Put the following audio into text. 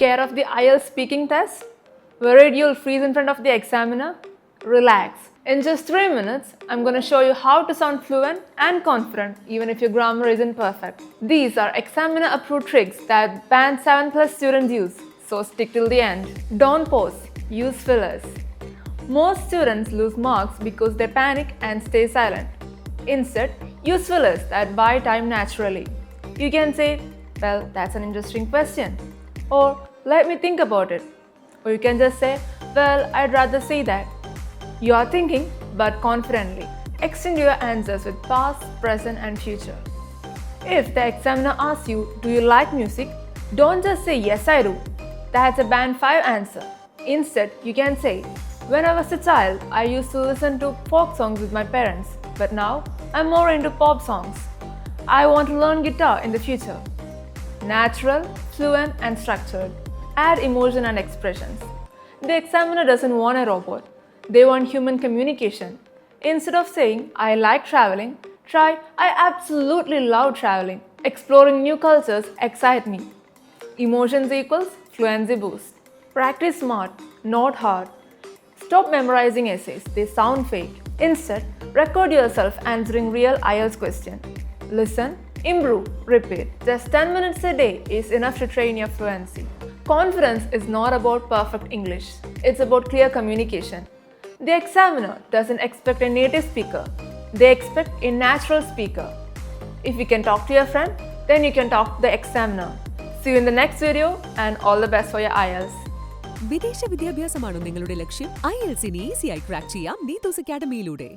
Scared of the IELTS speaking test? Worried you'll freeze in front of the examiner? Relax. In just 3 minutes, I'm going to show you how to sound fluent and confident even if your grammar isn't perfect. These are examiner approved tricks that Band 7+ students use, so stick till the end. Don't pause, use fillers. Most students lose marks because they panic and stay silent. Instead, use fillers that buy time naturally. You can say, well, that's an interesting question. Or, let me think about it. Or you can just say, well, I'd rather say that. You are thinking, but confidently. Extend your answers with past, present, and future. If the examiner asks you, do you like music? Don't just say, yes, I do. That's a Band 5 answer. Instead, you can say, when I was a child, I used to listen to folk songs with my parents, but now I'm more into pop songs. I want to learn guitar in the future. Natural, fluent, and structured. Add emotion and expressions. The examiner doesn't want a robot. They want human communication. Instead of saying, I like traveling, try, I absolutely love traveling. Exploring new cultures excite me. Emotions equals fluency boost. Practice smart, not hard. Stop memorizing essays, they sound fake. Instead, record yourself answering real IELTS questions. Listen, improve, repeat. Just 10 minutes a day is enough to train your fluency. Confidence is not about perfect English. It's about clear communication. The examiner doesn't expect a native speaker. They expect a natural speaker. If you can talk to your friend, then you can talk to the examiner. See you in the next video and all the best for your IELTS. വിദേശ വിദ്യാഭ്യാസമാണോ നിങ്ങളുടെ ലക്ഷ്യം? IELTS ഈസിയായി crack ചെയ്യാം നീതൂസ് അക്കാഡമിയിലൂടെ.